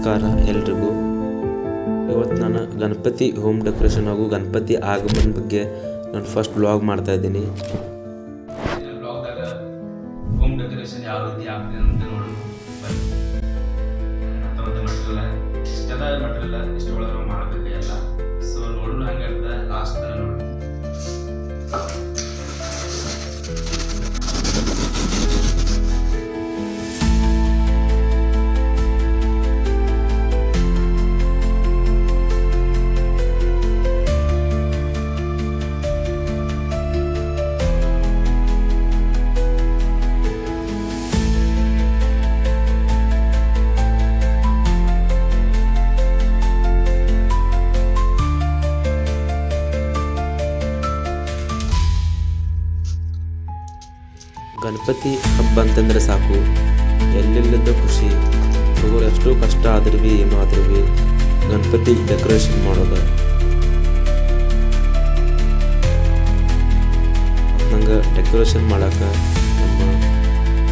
ನಮಸ್ಕಾರ ಎಲ್ರಿಗೂ. ಇವತ್ತು ನಾನು ಗಣಪತಿ ಹೋಮ್ ಡೆಕೋರೇಷನ್ ಹಾಗೂ ಗಣಪತಿ ಆಗಮನ ಬಗ್ಗೆ ನಾನು ಫಸ್ಟ್ ವ್ಲಾಗ್ ಮಾಡ್ತಾ ಇದ್ದೀನಿ. ಬ್ಲಾಗ್ದಾಗ ಹೋಮ್ ಡೆಕೋರೇಷನ್ ಯಾವ ರೀತಿ ಆಗ್ತದೆ ಅಂತ ನೋಡೋಣ. ಮಟೀರಿಯಲ್ ಇಷ್ಟು ಒಳಗೆ ಮಾಡಬೇಕು ಎಲ್ಲ. ಸೊ ನೋಡೋಣ ಹಂಗಿರ್ತದೆ ಲಾಸ್ಟ್ ತನಕ ನೋಡೋಣ. ಗಣಪತಿ ಹಬ್ಬ ಅಂತಂದರೆ ಸಾಕು, ಎಲ್ಲೆಲ್ಲಿದ್ದ ಖುಷಿ. ಹುಡುಗರು ಎಷ್ಟೋ ಕಷ್ಟ ಆದ್ರೂ ಭೀ ಏನೋ ಆದ್ರೂ ಭೀ ಗಣಪತಿ ಡೆಕೋರೇಷನ್ ಮಾಡೋದು. ನಂಗೆ ಡೆಕೋರೇಷನ್ ಮಾಡೋಕೆ ನಮ್ಮ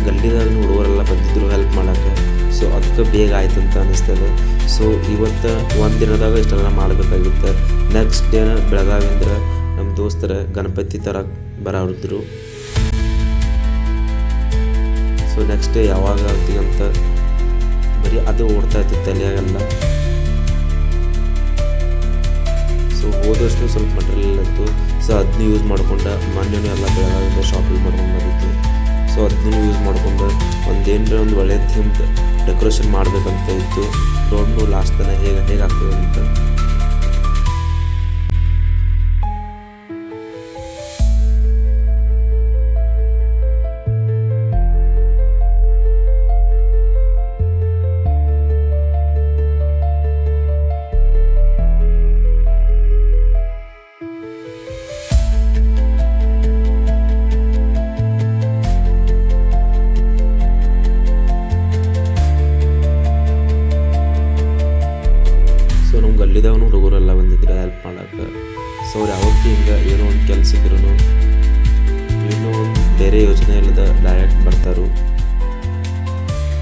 ಗಲ್ಲಿದಾಗ ಹುಡುಗರೆಲ್ಲ ಬಂದಿದ್ರು ಹೆಲ್ಪ್ ಮಾಡೋಕೆ. ಸೊ ಅದಕ್ಕೆ ಬೇಗ ಆಯ್ತು ಅಂತ ಅನ್ನಿಸ್ತದೆ. ಸೊ ಇವತ್ತು ಒಂದು ದಿನದಾಗ ಇಷ್ಟೆಲ್ಲ ಮಾಡಬೇಕಾಗಿತ್ತು. ನೆಕ್ಸ್ಟ್ ಡೇನ ಬೆಳಗಾವಿಂದ ನಮ್ಮ ದೋಸ್ತರ ಗಣಪತಿ ಥರ ಬರೋರಿದ್ರು. ಸೊ ನೆಕ್ಸ್ಟ್ ಡೇ ಯಾವಾಗ ಆಗ್ತೀಗಂತ ಬರೀ ಅದು ಓಡ್ತಾ ಇತ್ತು ತಲೆಯಾಗೆಲ್ಲ. ಸೊ ಹೋದಷ್ಟು ಸ್ವಲ್ಪ ಮಟೀರಿಯಲ್ ಇತ್ತು. ಸೊ ಅದನ್ನ ಯೂಸ್ ಮಾಡ್ಕೊಂಡು ಮೊನ್ನೆ ಎಲ್ಲ ಬೆಳಗಾವಿಂದ ಶಾಪಿಂಗ್ ಮಾಡ್ಕೊಂಡು ಬಂದಿತ್ತು. ಸೊ ಅದನ್ನ ಯೂಸ್ ಮಾಡ್ಕೊಂಡು ಒಂದು ಒಳ್ಳೆಯ ಥೀಮ್ದು ಡೆಕೋರೇಷನ್ ಮಾಡಬೇಕಂತ ಇತ್ತು. ನೋಡ್ನು ಲಾಸ್ಟ್ ತನಕ ಹೇಗೆ ಆಗ್ತದೆ ಅಂತ. ಗಲ್ಲಿದವನು ಹುಡುಗರೆಲ್ಲ ಬಂದಿದ್ರು ಹೆಲ್ಪ್ ಮಾಡೋಕೆ. ಸೊ ಅವ್ರು ಯಾವತ್ತೂ ಹಿಂಗೆ ಏನೋ ಒಂದು ಕೆಲಸ ಇದ್ರೂ ಏನೋ ಒಂದು ಬೇರೆ ಯೋಚನೆ ಇಲ್ಲದ ಡೈರೆಕ್ಟ್ ಬರ್ತಾರೆ.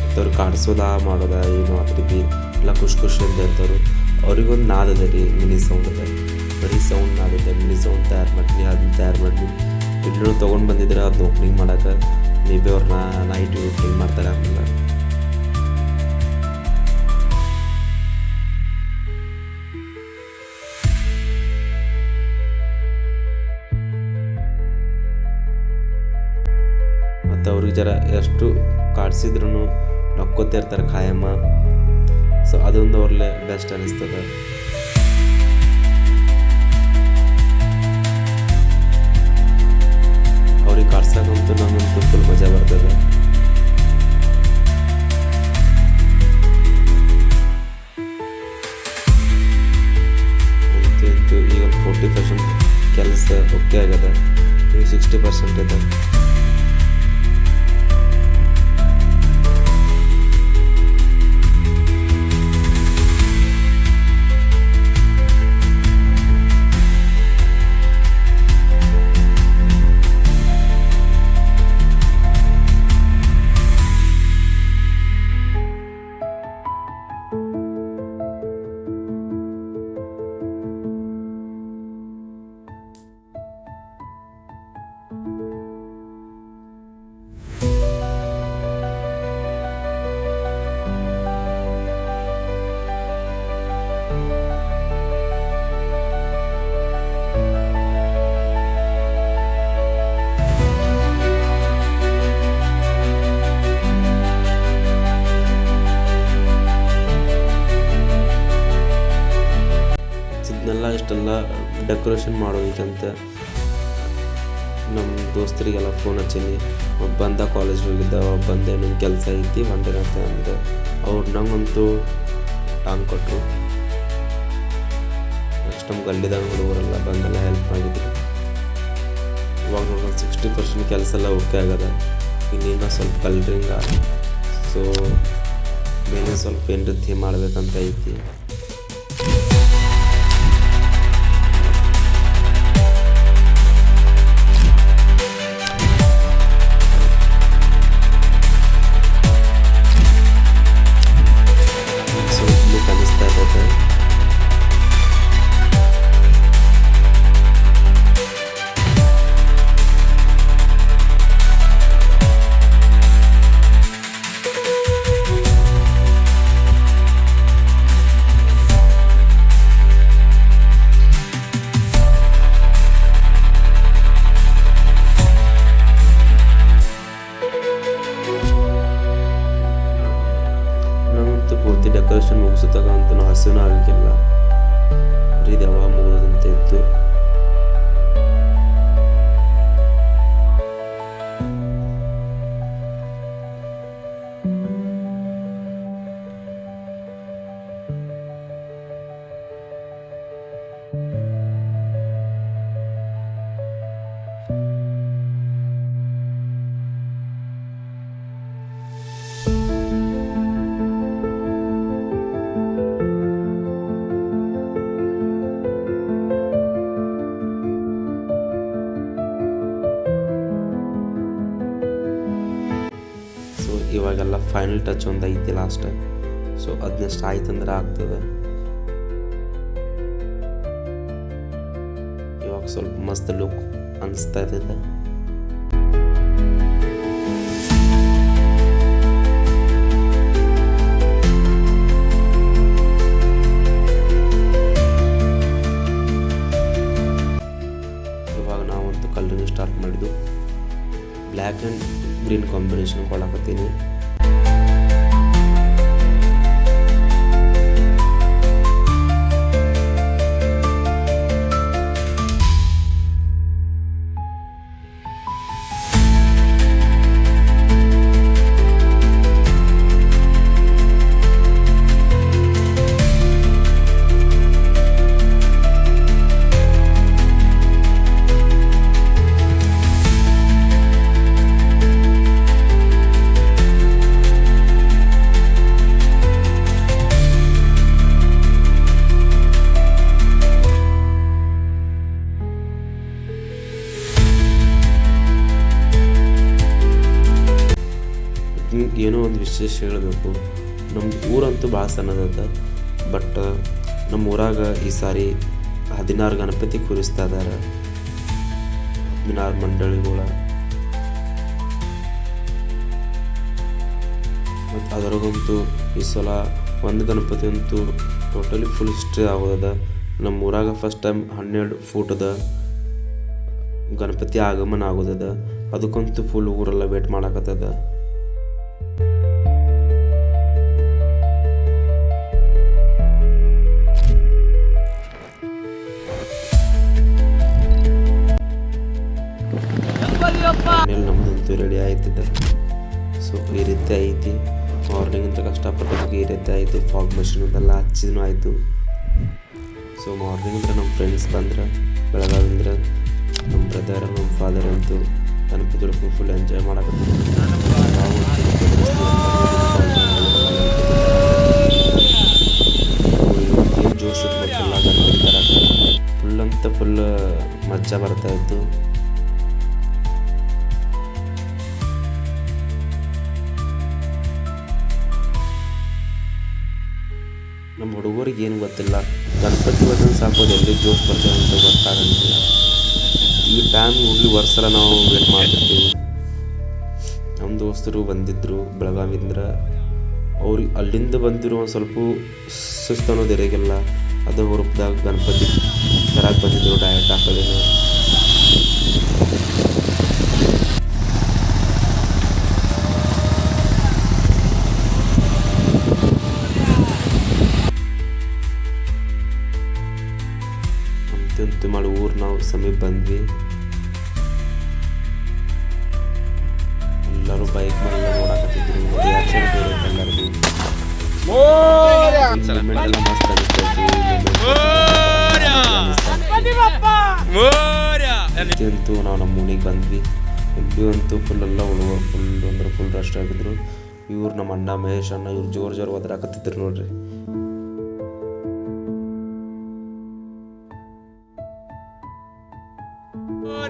ಮತ್ತು ಅವ್ರು ಕಾಡಿಸೋದ ಮಾಡೋದ ಏನೋ ಅದ್ರ ಭೀ ಎಲ್ಲ ಖುಷಿಯಿಂದ ಇರ್ತಾರೆ. ಅವ್ರಿಗೊಂದು ನಾದದ ರೀ, ಮಿನಿ ಸೌಂಡ್ ಅದ, ಬರೀ ಸೌಂಡ್ ನಾದದ. ಮಿನಿ ಸೌಂಡ್ ತಯಾರು ಮಾಡಿರಿ, ಅದನ್ನ ತಯಾರು ಮಾಡಿರಿ. ಇನ್ನೂ ತೊಗೊಂಡು ಬಂದಿದ್ರೆ ಅದನ್ನ ಓಪನಿಂಗ್ ಮಾಡೋಕೆ ಮೇ ಬಿ ಅವ್ರನ್ನ ನೈಟ್ ಓಪನಿಂಗ್ ಮಾಡ್ತಾರೆ. ಆಮೇಲೆ ಮತ್ತು ಅವ್ರಿಗೆ ಜರ ಎಷ್ಟು ಕಾಡ್ಸಿದ್ರು ನಕ್ಕೋತಾ ಇರ್ತಾರೆ ಖಾಯಮ್ಮ. ಸೊ ಅದೊಂದು ಅವ್ರಲ್ಲೇ ಬೆಸ್ಟ್ ಅನ್ನಿಸ್ತದೆ. ಅವ್ರಿಗೆ ಕಾಡ್ಸಕ್ಕಂತೂ ನಮಗಂತೂ ಫುಲ್ ಮಜಾ ಬರ್ತದೆ. ಅಂತೂ ಈಗ 40% ಕೆಲಸ ಓಕೆ ಆಗ್ಯದ, ಈಗ 60% ಇದೆ. ಇಷ್ಟೆಲ್ಲ ಡೆಕೋರೇಷನ್ ಮಾಡೋದಕ್ಕಂತ ನಮ್ಮ ದೋಸ್ತರಿಗೆಲ್ಲ ಫೋನ್ ಹಚ್ಚೀನಿ. ಒಬ್ಬ ಬಂದ ಕಾಲೇಜ್ ಹೋಗಿದ್ದ, ಒಬ್ಬ ಬಂದೆ ನಿಮ್ಮ ಕೆಲಸ ಐತಿ ಬಂದೇನಂತ ಅಂದೆ. ಅವ್ರು ನಂಗಂತೂ ಟಾಂಗ್ ಕೊಟ್ಟರು. ನೆಕ್ಸ್ಟ್ ನಮ್ಮ ಗಲ್ಲಿದಾಗ ಹುಡುಗರೆಲ್ಲ ಬಂದೆಲ್ಲ ಹೆಲ್ಪ್ ಮಾಡಿದ್ರು. ಇವಾಗ ನೋಡೋಣ 60% ಕೆಲಸ ಎಲ್ಲ ಓಕೆ ಆಗದ. ಇನ್ನೇನೋ ಸ್ವಲ್ಪ ಕಲರಿಂಗ, ಸೊ ಮೇಲೆ ಸ್ವಲ್ಪ ಏನು ಥೀಮ್ ಮಾಡಬೇಕಂತ ಐತಿ. ಡೆಕೋರೇಷನ್ ಮುಗಿಸಿದಾಗ ಅಂತ ಹಸಿನೂ ಆಗಕ್ಕಿಲ್ಲ, ಇದು ಯಾವಾಗ ಮುಗಿದಂತೆ ಇತ್ತು. ಇವಾಗೆಲ್ಲ ಫೈನಲ್ ಟಚ್ ಒಂದು ಐತಿ ಲಾಸ್ಟ್. ಸೊ ಅದನ್ನೆಷ್ಟು ಆಯ್ತಂದ್ರೆ ಆಗ್ತದೆ. ಇವಾಗ ಸ್ವಲ್ಪ ಮಸ್ತ್ ಲುಕ್ ಅನಿಸ್ತಾ ಇದೆ. ಇವಾಗ ನಾವಂತೂ ಕಲರಿಂಗ್ ಸ್ಟಾರ್ಟ್ ಮಾಡಿದ್ದು. ಬ್ಲ್ಯಾಕ್ ಆ್ಯಂಡ್ ಗ್ರೀನ್ ಕಾಂಬಿನೇಷನ್ ಕೊಡಕತ್ತೀನಿ. ಏನೋ ಒಂದು ವಿಶೇಷ ಹೇಳಬೇಕು. ನಮ್ಮ ಊರಂತೂ ಭಾಳ ಸಣ್ಣದದ, ಬಟ್ ನಮ್ಮ ಊರಾಗ ಈ ಸಾರಿ 16 ಗಣಪತಿ ಕೂರಿಸ್ತಾ ಇದ್ದಾರೆ. 16 ಮಂಡಳಿಗಳ. ಮತ್ತು ಅದರಾಗಂತೂ ಈ ಸಲ ಒಂದು ಗಣಪತಿ ಅಂತೂ ಟೋಟಲಿ ಫುಲ್ ಹಿಸ್ಟ್ರಿ ಆಗೋದ. ನಮ್ಮ ಊರಾಗ ಫಸ್ಟ್ ಟೈಮ್ 12 ಫೂಟದ ಗಣಪತಿ ಆಗಮನ ಆಗೋದದ. ಅದಕ್ಕಂತೂ ಫುಲ್ ಊರೆಲ್ಲ ವೇಟ್ ಮಾಡಕತ್ತದ. ಮನೇಲಿ ನಮ್ಮದಂತೂ ರೆಡಿ ಆಯ್ತಿದೆ. ಸೊ ಈ ರೀತಿ ಐತಿ. ಮಾರ್ನಿಂಗ್ ಅಂತ ಕಷ್ಟಪಟ್ಟದಕ್ಕೆ ಈ ರೀತಿ ಆಯಿತು. ಫಾಗ್ ಮಷಿನ್ ಅದೆಲ್ಲ ಹಚ್ಚಿನೂ ಆಯಿತು. ಸೊ ಮಾರ್ನಿಂಗ್ ಅಂದ್ರೆ ನಮ್ಮ ಫ್ರೆಂಡ್ಸ್ ಬಂದ್ರೆ, ಬೆಳಗಾವಿಂದ್ರೆ ನಮ್ಮ ಬ್ರದರ್ ನಮ್ಮ ಫಾದರ್ ಅಂತೂ ಗಣಪತಿ ಹುಡುಕೊಂಡು ಫುಲ್ ಎಂಜಾಯ್ ಮಾಡಕತ್ತೀವಿ. ಏನು ಜೋಶ್ ಗೊತ್ತಿಲ್ಲ ಗಣಪತಿ ತರಕ್ಕೆ. ಫುಲ್ ಅಂತ ಫುಲ್ ಮಜಾ ಬರ್ತಾಯಿತ್ತು. ನಮ್ಮ ಹುಡುಗರಿಗೆ ಏನು ಗೊತ್ತಿಲ್ಲ, ಗಣಪತಿ ಬಟನ್ ಸಾಕೋದು ಎಲ್ಲಿ ಜೋಶ್ ಬರ್ತದೆ ಅಂತ ಗೊತ್ತಾಗಂಗಿಲ್ಲ. ಈ ಟೈಮ್ ಹೋಗ್ಲಿ ವರ್ಷಲ ನಾವು ವೇಟ್ ಮಾಡ್ತಿರ್ತೀವಿ. ನಮ್ಮ ದೋಸ್ತರು ಬಂದಿದ್ದರು ಬೆಳಗಾವಿಂದ್ರ. ಅವ್ರಿಗೆ ಅಲ್ಲಿಂದ ಬಂದಿರೋ ಒಂದು ಸ್ವಲ್ಪ ಸುಸ್ತು ಅನ್ನೋದು ಇರೋಂಗಿಲ್ಲ. ಅದು ಹುರುಪ್ದಾಗ ಗಣಪತಿ ತರಕ್ಕೆ ಬಂದಿದ್ದರು ಡೈರೆಕ್ಟ್ ಆ ಕಡೆನೂ. ಅಂತೂ ಮಾಡಿ ಊರು ನಾವು ಸಮೀಪ ಬಂದ್ವಿ. ಎಲ್ಲರೂ ಬೈಕ್ ಮೇಲೆ ಓಡಾಕತ್ತಿದ್ರು. ರಿಯಾಕ್ಷನ್ ಎಲ್ಲರಿಗೂ ಎಲ್ಲ ಮಸ್ತ್ ಅನಿಸ್ತು. ಅಂತೂ ನಾವು ನಮ್ಮ ಮನೆಗೆ ಬಂದ್ವಿ. ಇಲ್ಲಿ ಅಂತೂ ಫುಲ್ ಎಲ್ಲ ಹುಡುಗ ಫುಲ್ ಅಂದ್ರೆ ಫುಲ್ ರಶ್ ಆಗಿದ್ರು. ಇವ್ರು ನಮ್ಮ ಅಣ್ಣ ಮಹೇಶ್ ಅಣ್ಣ ಇವ್ರು ಜೋರು ಒದರಾಕತ್ತಿದ್ರು ನೋಡ್ರಿ.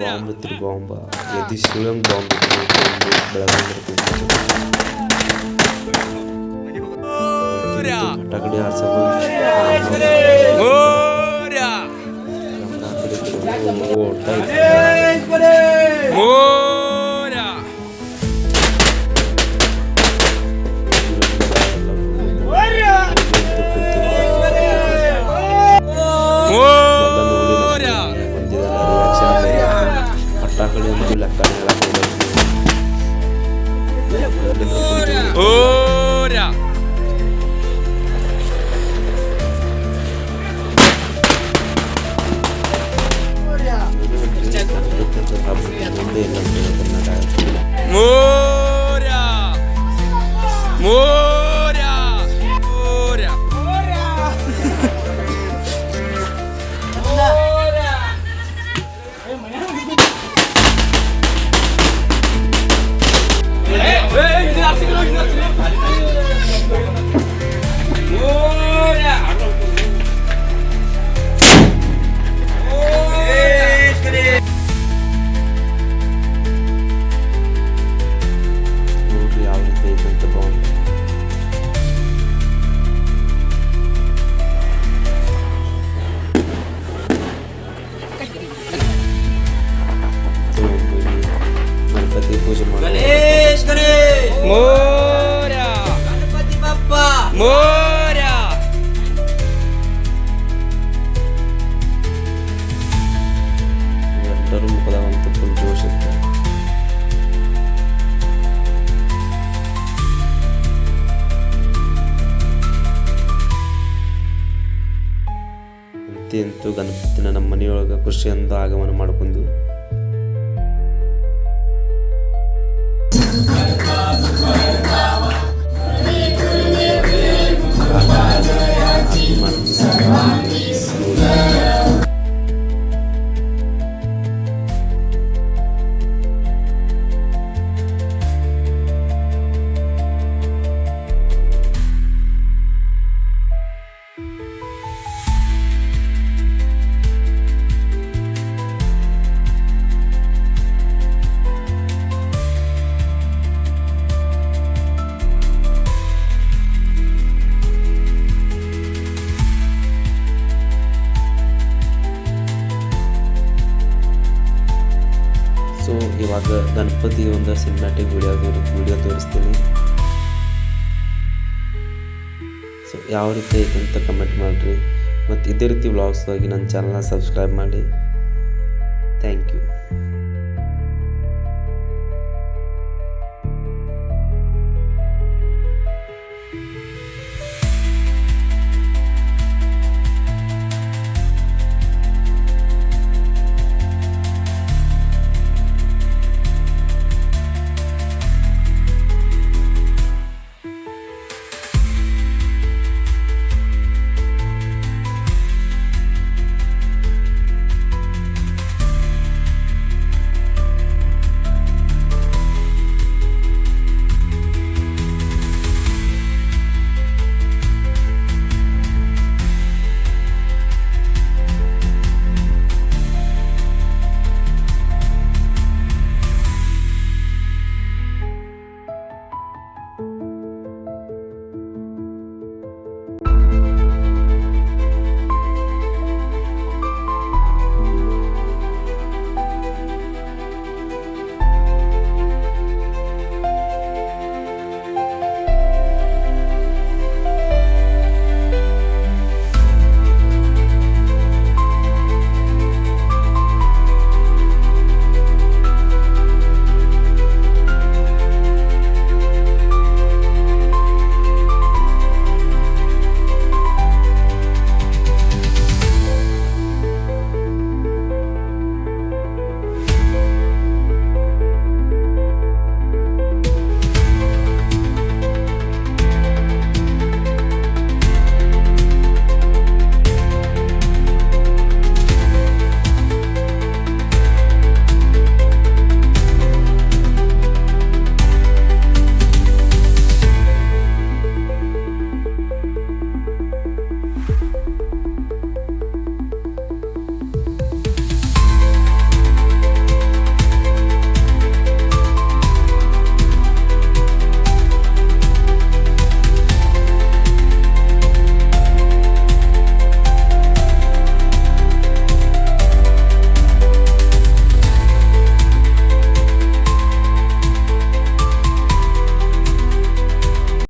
ಬಾಂಬ್ ಇತ್ತು, ಬಾಂಬ ಎದಿ ಶಿವಂಗ್ ಬಾಂಬ್ ಇತ್ತು ಬೆಳಗಾವಿ. ಫಟಾಕಡಿ ರೀತಿ ಅಂತೂ ಗಣಪತಿನ ನಮ್ಮ ಮನೆಯೊಳಗೆ ಖುಷಿಯಿಂದ ಆಗಮನ ಮಾಡ್ಕೊಂಡು ಸೊ ಇವಾಗ ಗಣಪತಿ ಒಂದು ಸಿನಿಮ್ಯಾಟಿಕ್ ವಿಡಿಯೋ ತೋರಿಸ್ತೀನಿ. ಸೊ ಯಾವ ರೀತಿ ಐತೆ ಅಂತ ಕಮೆಂಟ್ ಮಾಡಿರಿ ಮತ್ತು ಇದೇ ರೀತಿ ವ್ಲಾಗ್ಸ್ಗಾಗಿ ನನ್ನ ಚಾನಲ್ನ ಸಬ್ಸ್ಕ್ರೈಬ್ ಮಾಡಿ. Thank you.